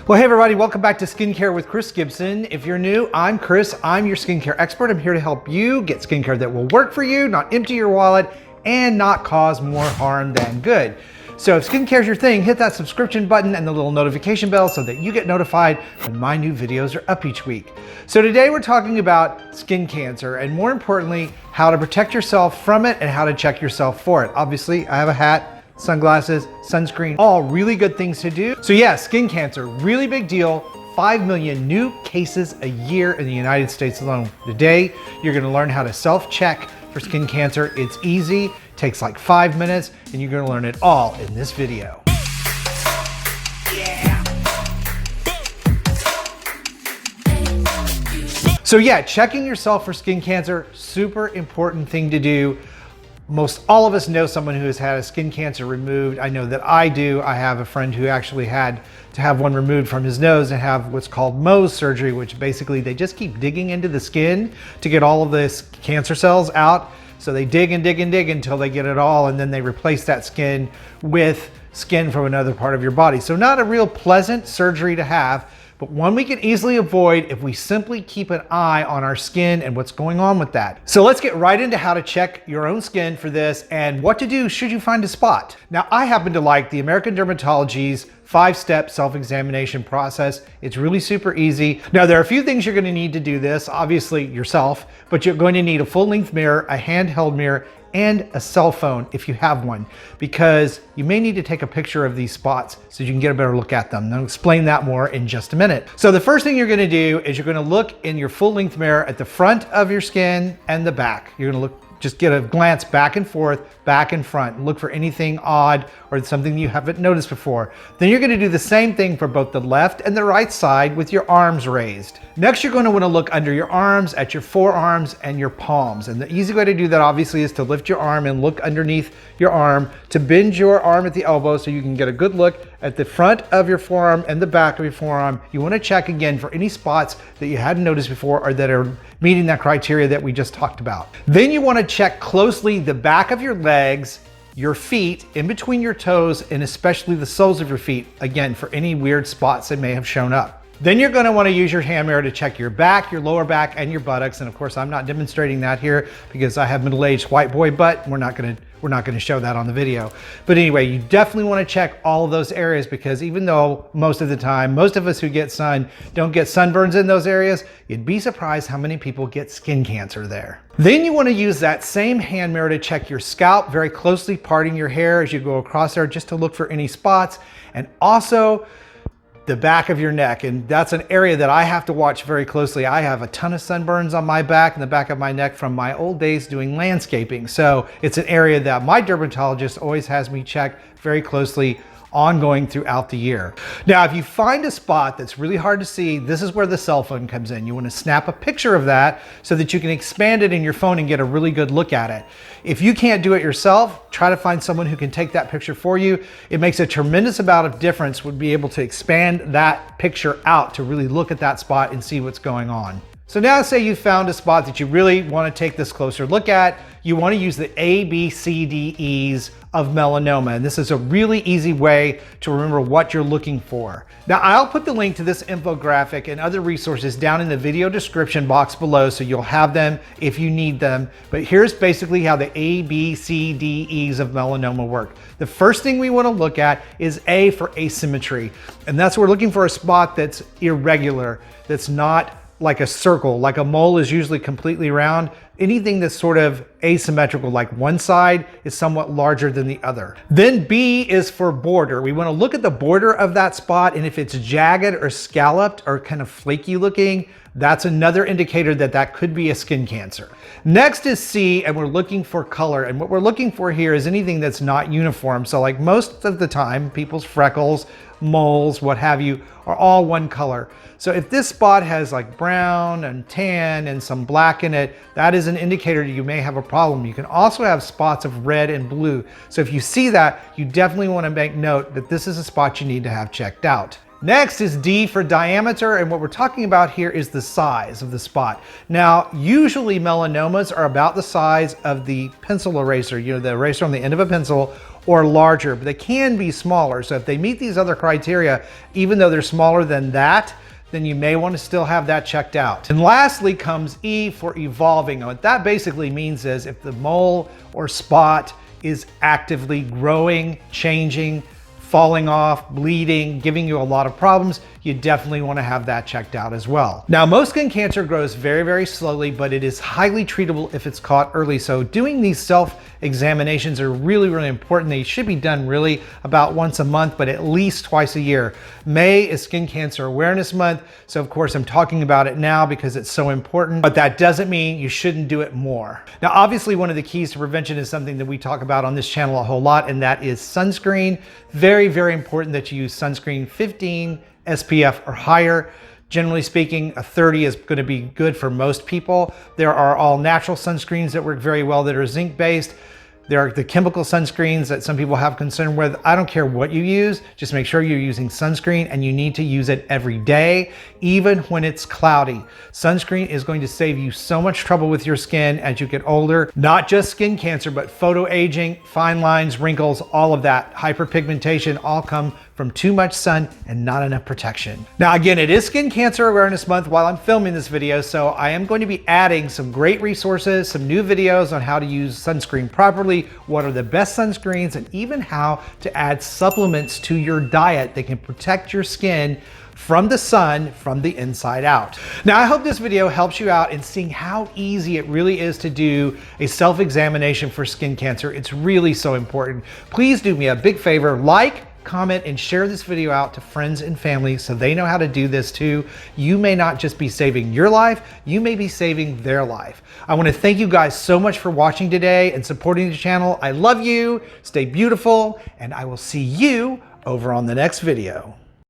Well, hey everybody, welcome back to Skincare with Chris Gibson. If you're new, I'm Chris. I'm your skincare expert. I'm here to help you get skincare that will work for you, not empty your wallet, and not cause more harm than good. So if skincare is your thing, hit that subscription button and the little notification bell so that you get notified when my new videos are up each week. So today we're talking about skin cancer and more importantly, how to protect yourself from it and how to check yourself for it. Obviously, I have a hat, sunglasses, sunscreen, all really good things to do. So yeah, skin cancer, really big deal. 5 million new cases a year in the United States alone. Today, you're gonna learn how to self-check for skin cancer. It's easy, takes like 5 minutes, and you're gonna learn it all in this video. So yeah, checking yourself for skin cancer, super important thing to do. Most all of us know someone who has had a skin cancer removed. I know that I do. I have a friend who actually had to have one removed from his nose and have what's called Mohs surgery, which basically they just keep digging into the skin to get all of this cancer cells out. So they dig and dig and dig until they get it all, and then they replace that skin with skin from another part of your body. So not a real pleasant surgery to have, but one we can easily avoid if we simply keep an eye on our skin and what's going on with that. So let's get right into how to check your own skin for this and what to do should you find a spot. Now, I happen to like the American Dermatologist's 5-step self-examination process. It's really super easy. Now, there are a few things you're gonna need to do this, obviously yourself, but you're going to need a full-length mirror, a handheld mirror, and a cell phone if you have one, because you may need to take a picture of these spots so you can get a better look at them. And I'll explain that more in just a minute. So the first thing you're gonna do is you're gonna look in your full-length mirror at the front of your skin and the back. You're gonna just get a glance back and forth, back and front, and look for anything odd or something you haven't noticed before. Then you're gonna do the same thing for both the left and the right side with your arms raised. Next, you're gonna wanna look under your arms, at your forearms and your palms. And the easy way to do that obviously is to lift your arm and look underneath your arm, to bend your arm at the elbow so you can get a good look at the front of your forearm and the back of your forearm. You wanna check again for any spots that you hadn't noticed before or that are meeting that criteria that we just talked about. Then you wanna check closely the back of your legs, your feet, in between your toes, and especially the soles of your feet, again, for any weird spots that may have shown up. Then you're gonna wanna use your hand mirror to check your back, your lower back, and your buttocks. And of course, I'm not demonstrating that here because I have middle-aged white boy butt. We're not gonna show that on the video. But anyway, you definitely wanna check all of those areas because even though most of the time, most of us who get sun don't get sunburns in those areas, you'd be surprised how many people get skin cancer there. Then you wanna use that same hand mirror to check your scalp, very closely parting your hair as you go across there just to look for any spots, and also the back of your neck. And that's an area that I have to watch very closely. I have a ton of sunburns on my back and the back of my neck from my old days doing landscaping. So it's an area that my dermatologist always has me check very closely ongoing throughout the year. Now, if you find a spot that's really hard to see, this is where the cell phone comes in. You want to snap a picture of that so that you can expand it in your phone and get a really good look at it. If you can't do it yourself, try to find someone who can take that picture for you. It makes a tremendous amount of difference would be able to expand that picture out to really look at that spot and see what's going on. So now say you found a spot that you really want to take this closer look at. You want to use the ABCDs of melanoma. And this is a really easy way to remember what you're looking for. Now, I'll put the link to this infographic and other resources down in the video description box below so you'll have them if you need them. But here's basically how the ABCDs of melanoma work. The first thing we want to look at is A for asymmetry. And that's we're looking for a spot that's irregular, that's not like a circle, like a mole is usually completely round. Anything that's sort of asymmetrical, like one side is somewhat larger than the other. Then B is for border. We want to look at the border of that spot, and if it's jagged or scalloped or kind of flaky looking, that's another indicator that that could be a skin cancer. Next is C, and we're looking for color. And what we're looking for here is anything that's not uniform. So like most of the time, people's freckles, moles, what have you, are all one color. So if this spot has like brown and tan and some black in it, that is an indicator that you may have a problem. You can also have spots of red and blue. So if you see that, you definitely want to make note that this is a spot you need to have checked out. Next is D for diameter, and what we're talking about here is the size of the spot. Now, usually melanomas are about the size of the pencil eraser, the eraser on the end of a pencil, or larger, but they can be smaller. So if they meet these other criteria, even though they're smaller than that, then you may want to still have that checked out. And lastly comes E for evolving. What that basically means is if the mole or spot is actively growing, changing, falling off, bleeding, giving you a lot of problems, you definitely want to have that checked out as well. Now, most skin cancer grows very, very slowly, but it is highly treatable if it's caught early. So doing these self-examinations are really, really important. They should be done really about once a month, but at least twice a year. May is Skin Cancer Awareness Month. So of course I'm talking about it now because it's so important, but that doesn't mean you shouldn't do it more. Now, obviously one of the keys to prevention is something that we talk about on this channel a whole lot, and that is sunscreen. Very, very important that you use sunscreen 15 SPF or higher. Generally speaking, a 30 is going to be good for most people. There are all natural sunscreens that work very well that are zinc based. There are the chemical sunscreens that some people have concern with. I don't care what you use, just make sure you're using sunscreen, and you need to use it every day, even when it's cloudy. Sunscreen is going to save you so much trouble with your skin as you get older. Not just skin cancer, but photo aging, fine lines, wrinkles, all of that. Hyperpigmentation all come from too much sun and not enough protection. Now again, it is Skin Cancer Awareness Month while I'm filming this video, so I am going to be adding some great resources, some new videos on how to use sunscreen properly, what are the best sunscreens, and even how to add supplements to your diet that can protect your skin from the sun from the inside out. Now, I hope this video helps you out in seeing how easy it really is to do a self-examination for skin cancer. It's really so important. Please do me a big favor, like, comment, and share this video out to friends and family so they know how to do this too. You may not just be saving your life, you may be saving their life. I want to thank you guys so much for watching today and supporting the channel. I love you, stay beautiful, and I will see you over on the next video.